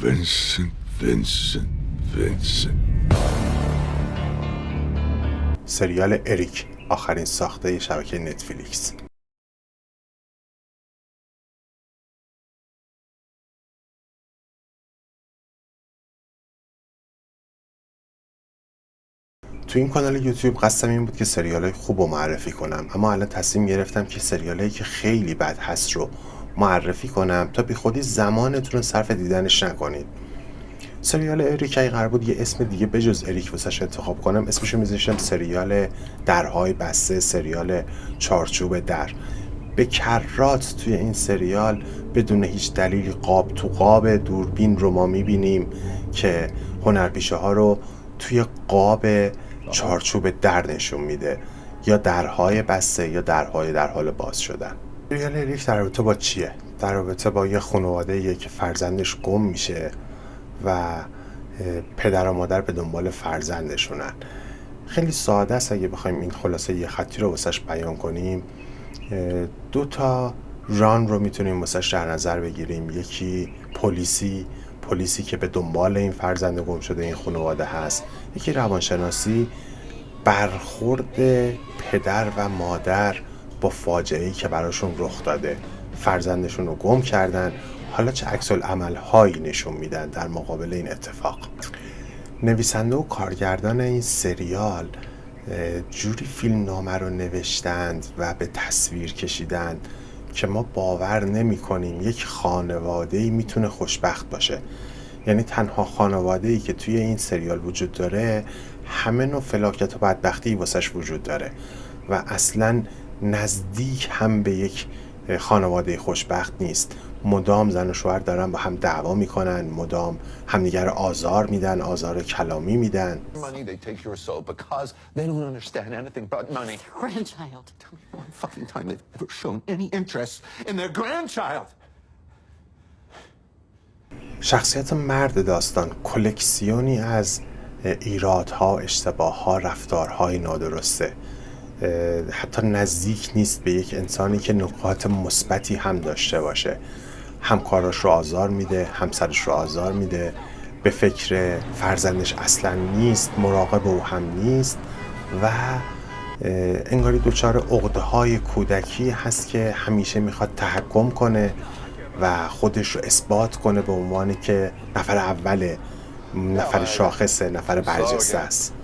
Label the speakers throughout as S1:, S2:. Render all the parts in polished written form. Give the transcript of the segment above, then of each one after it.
S1: Vincent.
S2: سریال اریک، آخرین ساخته شبکه نتفلیکس. تو این کانال یوتیوب قصدم این بود که سریالای خوب رو معرفی کنم، اما الان تصمیم گرفتم که سریالایی که خیلی بد هست رو معرفی کنم تا بی خودی زمانتون رو صرف دیدنش نکنید. سریال اریک اگه قرار بود یه اسم دیگه بجز اریک واسش انتخاب کنم، اسمشو میذاشتم سریال درهای بسته، سریال چارچوب در. به کرات توی این سریال بدون هیچ دلیلی قاب تو قاب دوربین رو ما میبینیم که هنرپیشه ها رو توی قاب چارچوب در نشون میده، یا درهای بسته یا درهای در حال باز شدن. سریال اریک در رابطه با چیه؟ در رابطه با یه خانواده‌ایه که فرزندش گم میشه و پدر و مادر به دنبال فرزندشونن. خیلی ساده است اگه بخوایم این خلاصه یه خطی رو واسش بیان کنیم. دو تا ران رو میتونیم واسش در نظر بگیریم. یکی پلیسی که به دنبال این فرزند گم شده این خانواده هست. یکی روانشناسی، برخورد پدر و مادر با فاجعه‌ای که براشون رخ داده، فرزندشون رو گم کردن، حالا چه عکس العمل هایی نشون میدن در مقابل این اتفاق. نویسنده و کارگردان این سریال جوری فیلم نامه رو نوشتند و به تصویر کشیدن که ما باور نمی کنیم یک خانواده‌ای میتونه خوشبخت باشه. یعنی تنها خانواده‌ای که توی این سریال وجود داره همه نوع فلاکت و بدبختی واسش وجود داره و اصلاً نزدیک هم به یک خانواده خوشبخت نیست. مدام زن و شوهر دارن با هم دعوا میکنن، مدام همدیگر آزار میدن، آزار کلامی میدن.
S3: Money, they take your soul because they don't understand anything but money.
S4: Grandchild.
S3: Tell me one fucking time they've ever shown any interest in their grandchild.
S2: شخصیت مرد داستان کلکسیونی از ایرادها، اشتباهها، رفتارهای نادرسته. حتی نزدیک نیست به یک انسانی که نکات مثبتی هم داشته باشه. همکاراش رو آزار میده، همسرش رو آزار میده، به فکر فرزندش اصلا نیست، مراقب او هم نیست و انگاری دچار عقده‌های کودکی هست که همیشه میخواد تحکم کنه و خودش رو اثبات کنه به عنوانی که نفر اوله، نفر شاخصه، نفر برجسته است.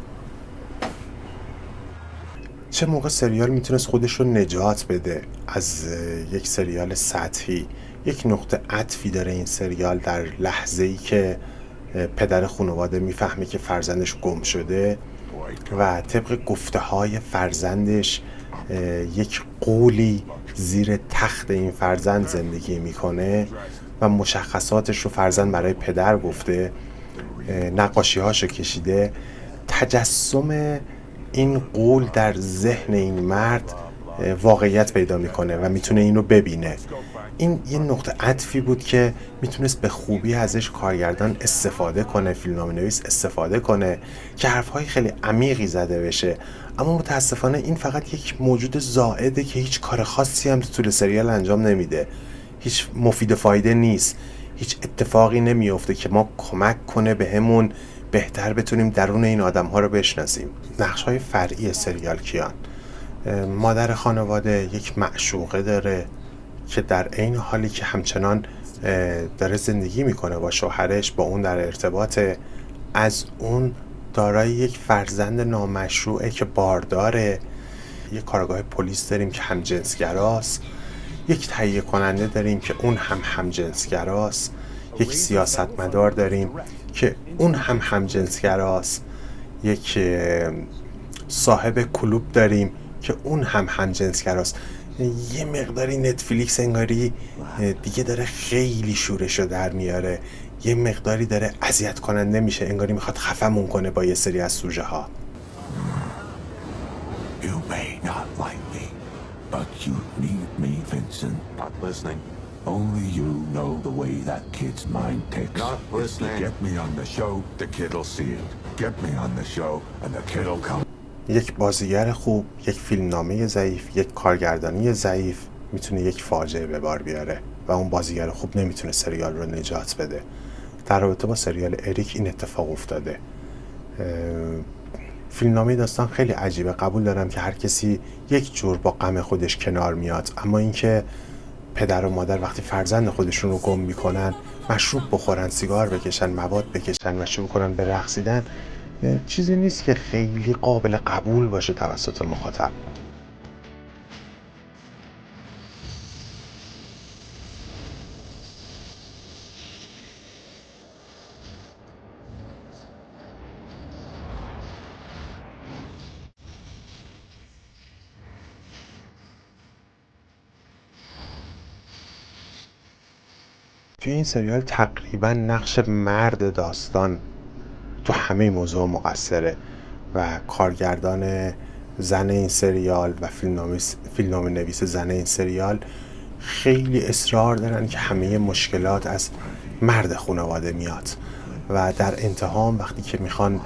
S2: چه موقع سریال میتونست خودش رو نجات بده از یک سریال سطحی. یک نقطه عطفی داره این سریال در لحظه‌ای که پدر خانواده میفهمه که فرزندش گم شده و طبق گفته های فرزندش یک قولی زیر تخت این فرزند زندگی میکنه و مشخصاتش رو فرزند برای پدر گفته، نقاشی هاشو کشیده. تجسم این قول در ذهن این مرد واقعیت پیدا میکنه و میتونه اینو ببینه. این یه نقطه عطفی بود که میتونست به خوبی ازش کارگردان استفاده کنه، فیلمنامه‌نویس استفاده کنه که حرفهای خیلی عمیقی زده بشه. اما متاسفانه این فقط یک موجود زائده که هیچ کار خاصی هم تو طول سریال انجام نمیده، هیچ مفید فایده نیست، هیچ اتفاقی نمیفته که ما کمک کنه بهمون بهتر بتونیم درون این آدم‌ها رو بشناسیم. نقش‌های فرعی سریال کیان؟ مادر خانواده یک معشوقه داره که در عین حالی که همچنان داره زندگی میکنه با شوهرش، با اون در ارتباطه، از اون دارای یک فرزند نامشروعه که بارداره. یک کارگاه پلیس داریم که همجنسگراست. یک تهیه کننده داریم که اون هم همجنسگراست. یک سیاستمدار داریم که اون هم همجنسگراست. یک صاحب کلوب داریم که اون هم همجنسگراست. یه مقداری نتفلیکس انگاری دیگه داره خیلی شورشو در میاره، یه مقداری داره اذیت کننده میشه، انگاری میخواد خفمون کنه با یه سری از سوژه ها.
S1: You may not like me, but you need me, Vincent.
S3: Not listening.
S1: Only you know the way that kid's mind ticks.
S3: Not listening.
S1: If you get me on the show, the kid'll see it. Get me on the show, and the kid'll come.
S2: یک بازیگر خوب، یک فیلمنامه ضعیف، یک کارگردانی ضعیف میتونه یک فاجعه به بار بیاره و اون بازیگر خوب نمیتونه سریال رو نجات بده. در رابطه با سریال اریک این اتفاق افتاده. فیلمنامه داستان خیلی عجیبه. قبول دارم که هر کسی یک جور با غم خودش کنار میاد، اما اینکه پدر و مادر وقتی فرزند خودشون رو گم میکنن، مشروب بخورن، سیگار بکشن، مواد بکشن و شروع کنن به رقصیدن، چیزی نیست که خیلی قابل قبول باشه توسط مخاطب. توی این سریال تقریبا نقش مرد داستان تو همه موضوع مقصره و کارگردان زن این سریال و فیلمنامه نویس زن این سریال خیلی اصرار دارن که همه مشکلات از مرد خانواده میاد و در انتها وقتی که میخوان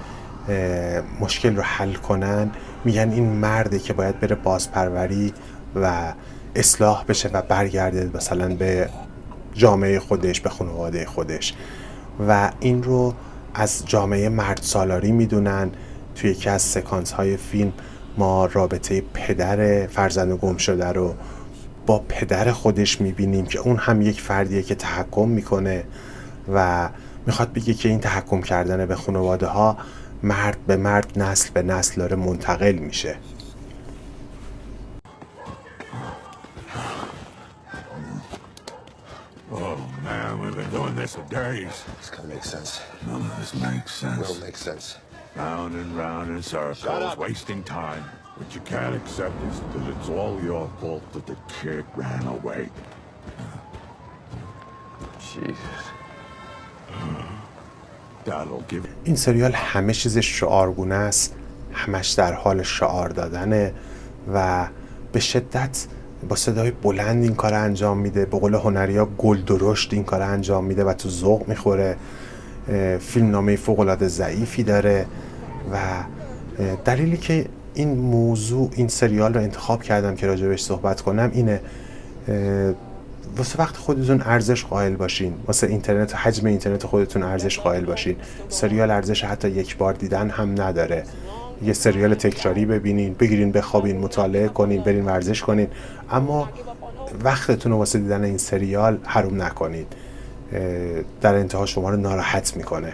S2: مشکل رو حل کنن میگن این مرده که باید بره بازپروری و اصلاح بشه و برگرده مثلا به جامعه خودش، به خانواده خودش، و این رو از جامعه مرد سالاری میدونن. توی یکی از سکانس های فیلم ما رابطه پدر فرزند گم شده رو با پدر خودش میبینیم که اون هم یک فردیه که تحکم میکنه و میخواد بگه که این تحکم کردن به خانواده ها مرد به مرد، نسل به نسل داره منتقل میشه.
S1: Oh, man, we've been doing this for days.
S3: This kind of makes sense.
S1: None of this makes sense.
S3: Will make sense.
S1: Round and round in circles, wasting time. What you can't accept is that it's all your fault that the kid ran away.
S3: Jesus.
S1: That'll give...
S2: این سریال همه چیزش شعارگونه است، همش در حال شعار دادنه و به شدت با صدای بلند این کار انجام میده. به قول هنریا گل درشت این کار انجام میده و تو ذوق میخوره. فیلمنامه فوق‌العاده ضعیفی داره و دلیلی که این موضوع این سریال رو انتخاب کردم که راجبش صحبت کنم اینه. واسه وقت خودتون ارزش قائل باشین، واسه اینترنت، حجم اینترنت خودتون ارزش قائل باشین. سریال ارزش حتی یک بار دیدن هم نداره. یه سریال تکراری ببینین، بگیرین بخوابین، مطالعه کنین، برین ورزش کنین، اما وقتتون رو واسه دیدن این سریال حروم نکنید. در انتها شما رو ناراحت میکنه.